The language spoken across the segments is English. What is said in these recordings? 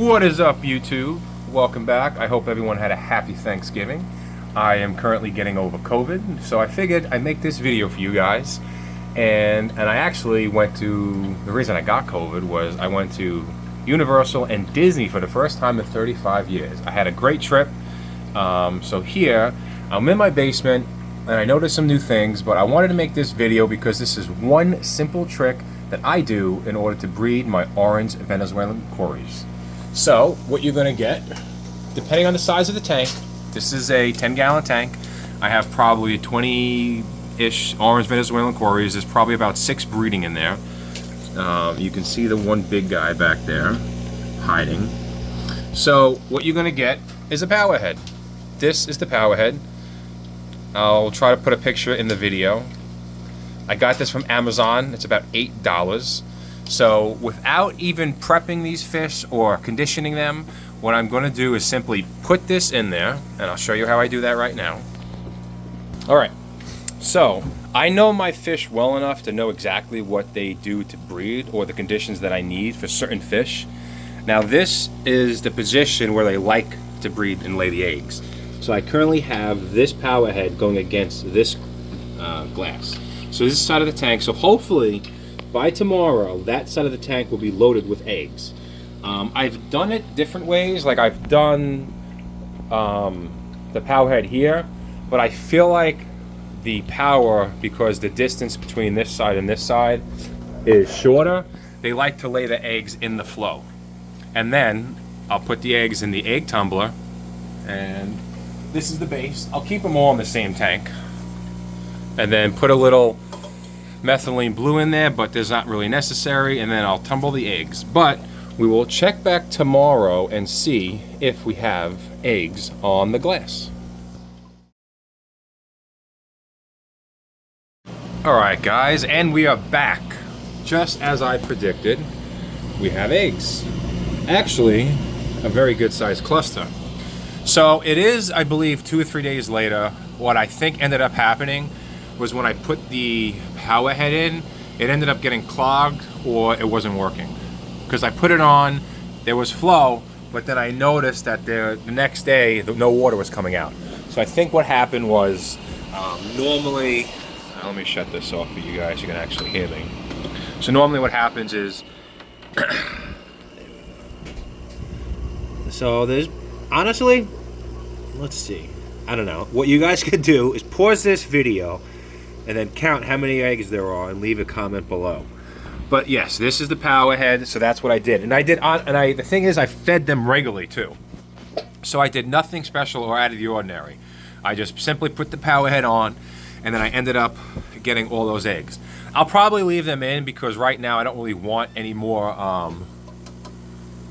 What is up, YouTube? Welcome back. I hope everyone had a happy Thanksgiving. I am currently getting over COVID, so I figured I'd make this video for you guys. And I actually went to, the reason I got COVID was I went to Universal and Disney for the first time in 35 years. I had a great trip. So here, I'm in my basement, and I noticed some new things, but I wanted to make this video because this is one simple trick that I do in order to breed my orange Venezuelan Cories. So, what you're going to get, depending on the size of the tank, this is a 10-gallon tank. I have probably 20-ish orange Venezuelan Cories. There's probably about 6 breeding in there. You can see the one big guy back there hiding. So, what you're going to get is a powerhead. This is the powerhead. I'll try to put a picture in the video. I got this from Amazon. It's about $8. So without even prepping these fish or conditioning them, what I'm going to do is simply put this in there, and I'll show you how I do that right now. Alright, so I know my fish well enough to know exactly what they do to breed or the conditions that I need for certain fish. Now this is the position where they like to breed and lay the eggs. So I currently have this powerhead going against this glass. So this side of the tank, so hopefully by tomorrow that side of the tank will be loaded with eggs. I've done it different ways, like I've done the powerhead here, but I feel like the power, because the distance between this side and this side is shorter, they like to lay the eggs in the flow. And then I'll put the eggs in the egg tumbler, and this is the base. I'll keep them all in the same tank, and then put a little methylene blue in there, but there's not really necessary, and then I'll tumble the eggs. But we will check back tomorrow and see if we have eggs on the glass. Alright guys, and we are back. Just as I predicted, we have eggs. Actually, a very good sized cluster. So it is, I believe, 2 or 3 days later. What I think ended up happening was when I put the powerhead in, it ended up getting clogged or it wasn't working. Because I put it on, there was flow, but then I noticed that the next day, no water was coming out. So I think what happened was, normally, let me shut this off for you guys, you can actually hear me. So normally what happens is, so there's, honestly, let's see, I don't know. What you guys could do is pause this video and then count how many eggs there are and leave a comment below. But yes, this is the powerhead, so that's what I did. And the thing is, I fed them regularly too. So I did nothing special or out of the ordinary. I just simply put the powerhead on, and then I ended up getting all those eggs. I'll probably leave them in because right now I don't really want any more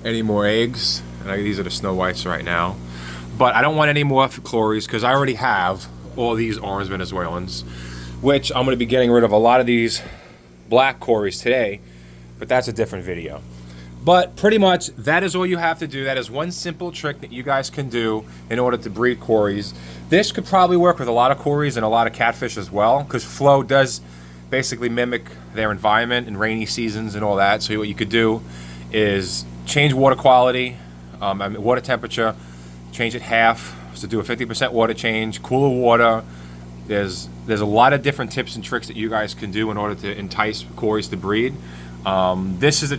eggs. And these are the Snow Whites right now. But I don't want any more Cories because I already have all these orange Venezuelans, which I'm going to be getting rid of a lot of these black Cories today, but that's a different video. But pretty much that is all you have to do. That is one simple trick that you guys can do in order to breed Cories. This could probably work with a lot of Cories and a lot of catfish as well, because flow does basically mimic their environment in rainy seasons and all that. So what you could do is change water quality, water temperature, change it half, so do a 50% water change, cooler water. There's a lot of different tips and tricks that you guys can do in order to entice Cories to breed. This is a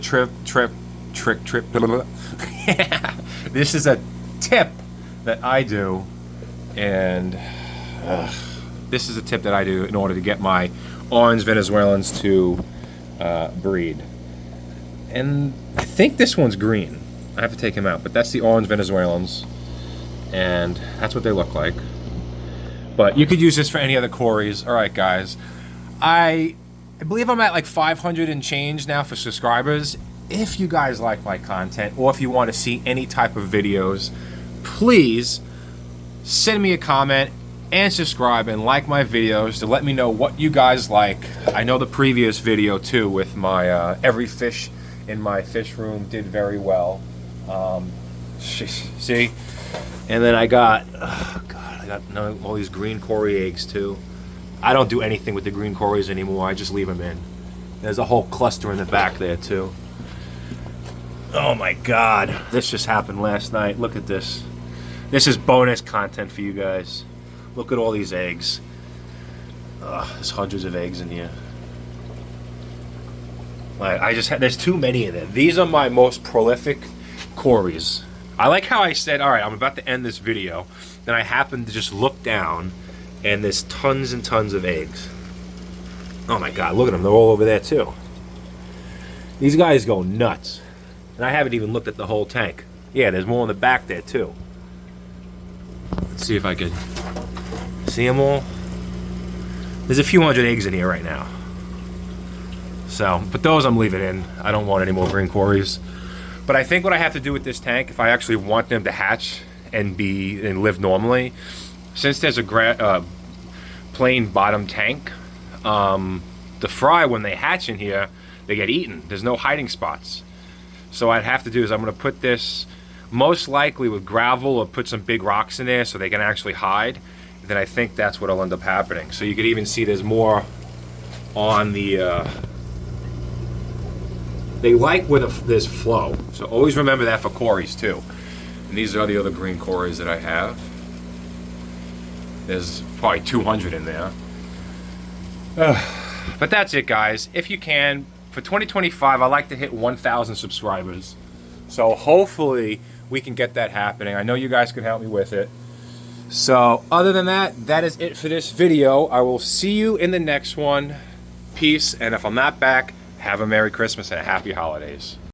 this is a tip that I do, and this is a tip that I do in order to get my orange Venezuelans to breed. And I think this one's green. I have to take him out, but that's the orange Venezuelans, and that's what they look like. But you could use this for any other Cories. Alright guys, I believe I'm at like 500 and change now for subscribers. If you guys like my content, or if you want to see any type of videos, please send me a comment and subscribe and like my videos to let me know what you guys like. I know the previous video too with my every fish in my fish room did very well. See? And then I got, oh God, I got all these green Cory eggs too. I don't do anything with the green Cories anymore. I just leave them in. There's a whole cluster in the back there too. Oh my God, this just happened last night. Look at this. This is bonus content for you guys. Look at all these eggs. There's hundreds of eggs in here. I just had, there's too many of them. These are my most prolific Cories. I like how I said, all right, I'm about to end this video. Then I happened to just look down and there's tons and tons of eggs. Oh my God, look at them. They're all over there too. These guys go nuts. And I haven't even looked at the whole tank. Yeah, there's more in the back there too. Let's see if I can see them all. There's a few hundred eggs in here right now. So, but those I'm leaving in. I don't want any more green Cories. But I think what I have to do with this tank, if I actually want them to hatch and live normally, since there's a plain bottom tank, the fry, when they hatch in here, they get eaten. There's no hiding spots. So what I'd have to do is I'm going to put this most likely with gravel or put some big rocks in there so they can actually hide. Then I think that's what'll end up happening. So you could even see there's more on the, they like where there's flow. So always remember that for Cories too. And these are the other green Cories that I have. There's probably 200 in there. But that's it, guys. If you can, for 2025, I like to hit 1,000 subscribers. So hopefully we can get that happening. I know you guys can help me with it. So other than that, that is it for this video. I will see you in the next one. Peace. And if I'm not back, have a Merry Christmas and a Happy Holidays.